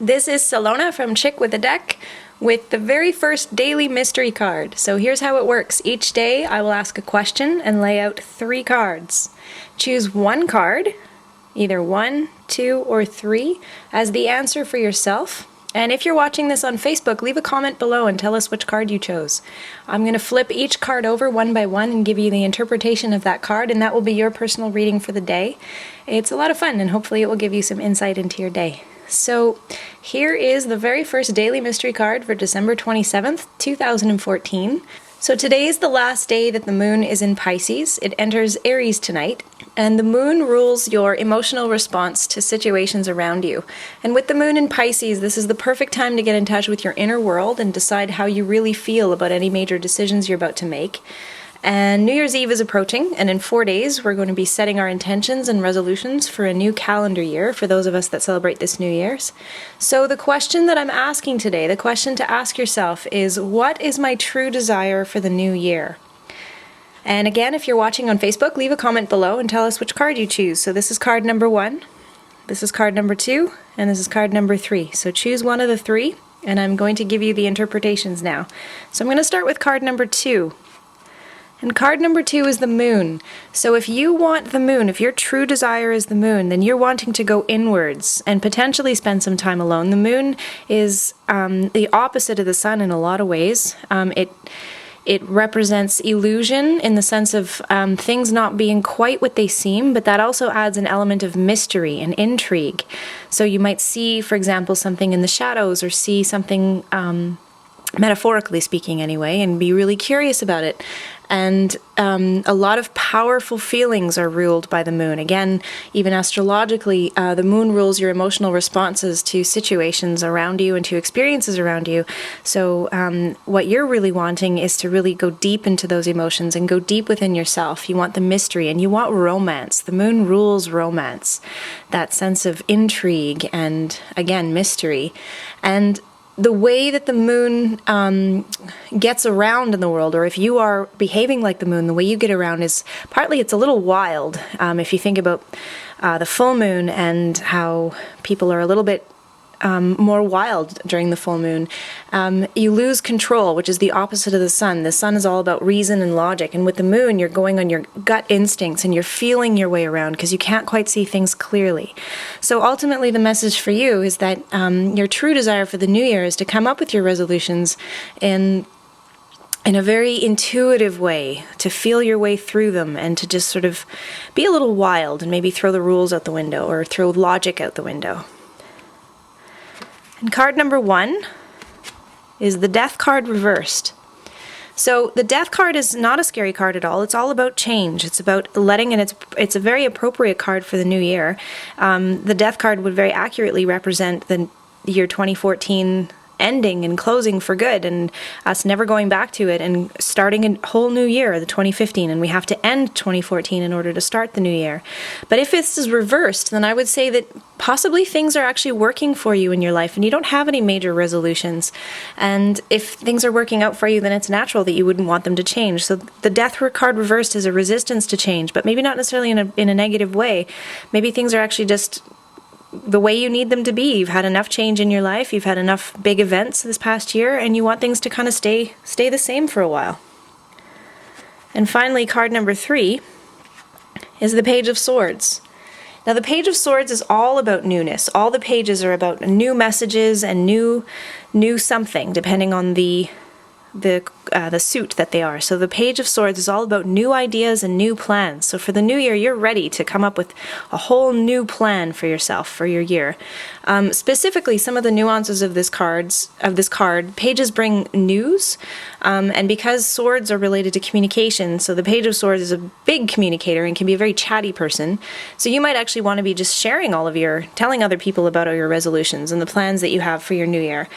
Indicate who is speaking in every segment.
Speaker 1: This is Solona from Chick with a Deck with the very first daily mystery card. So here's how it works. Each day I will ask a question and lay out 3 cards. Choose one card, either 1, 2, or 3, as the answer for yourself. And if you're watching this on Facebook, leave a comment below and tell us which card you chose. I'm going to flip each card over one by one and give you the interpretation of that card, and that will be your personal reading for the day. It's a lot of fun, and hopefully it will give you some insight into your day. So here is the very first daily mystery card for December 27th, 2014. So today is the last day that the moon is in Pisces. It enters Aries tonight, and the moon rules your emotional response to situations around you. And with the moon in Pisces, this is the perfect time to get in touch with your inner world and decide how you really feel about any major decisions you're about to make. And New Year's Eve is approaching, and in 4 days we're going to be setting our intentions and resolutions for a new calendar year for those of us that celebrate this New Year's. So the question that I'm asking today, the question to ask yourself is, what is my true desire for the new year? And again, if you're watching on Facebook, leave a comment below and tell us which card you choose. So this is card number 1, this is card number 2, and this is card number 3. So choose one of the 3, and I'm going to give you the interpretations now. So I'm going to start with card number 2. And card number 2 is the moon. So if you want the moon, if your true desire is the moon, then you're wanting to go inwards and potentially spend some time alone. The moon is the opposite of the sun in a lot of ways. It represents illusion in the sense of things not being quite what they seem, but that also adds an element of mystery and intrigue. So you might see, for example, something in the shadows, or see something metaphorically speaking anyway, and be really curious about it. And a lot of powerful feelings are ruled by the moon. Again, even astrologically, the moon rules your emotional responses to situations around you and to experiences around you. So what you're really wanting is to really go deep into those emotions and go deep within yourself. You want the mystery and you want romance. The moon rules romance, that sense of intrigue and, again, mystery. And the way that the moon gets around in the world, or if you are behaving like the moon, the way you get around is partly it's a little wild. If you think about the full moon and how people are a little bit more wild during the full moon, you lose control, which is the opposite of the sun. The sun is all about reason and logic, and with the moon you're going on your gut instincts and you're feeling your way around because you can't quite see things clearly. So ultimately the message for you is that your true desire for the new year is to come up with your resolutions in a very intuitive way, to feel your way through them and to just sort of be a little wild and maybe throw the rules out the window or throw logic out the window. And card number 1 is the Death card reversed. So the Death card is not a scary card at all. It's all about change. It's about letting, and it's a very appropriate card for the new year. The Death card would very accurately represent the year 2014 ending and closing for good, and us never going back to it and starting a whole new year, the 2015, and we have to end 2014 in order to start the new year. But if this is reversed, then I would say that possibly things are actually working for you in your life and you don't have any major resolutions. And if things are working out for you, then it's natural that you wouldn't want them to change. So the Death card reversed is a resistance to change, but maybe not necessarily in a negative way. Maybe things are actually just the way you need them to be. You've had enough change in your life, you've had enough big events this past year, and you want things to kind of stay the same for a while. And finally, card number 3 is the Page of Swords. Now the Page of Swords is all about newness. All the pages are about new messages and new something, depending on the suit that they are. So the Page of Swords is all about new ideas and new plans. So for the new year, you're ready to come up with a whole new plan for yourself, for your year. Specifically, some of the nuances of this card, pages bring news, and because swords are related to communication, so the Page of Swords is a big communicator and can be a very chatty person. So you might actually want to be just sharing telling other people about all your resolutions and the plans that you have for your new year.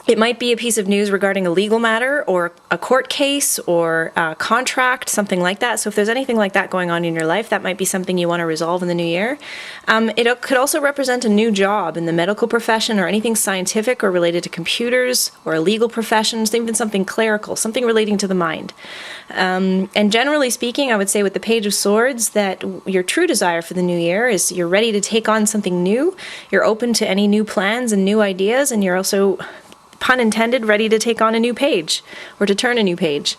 Speaker 1: It might be a piece of news regarding a legal matter or a court case or a contract, something like that. So if there's anything like that going on in your life, that might be something you want to resolve in the new year. It could also represent a new job in the medical profession or anything scientific or related to computers or a legal profession, even something clerical, something relating to the mind. And generally speaking, I would say with the Page of Swords that your true desire for the new year is you're ready to take on something new, you're open to any new plans and new ideas, and you're also, pun intended, ready to take on a new page or to turn a new page.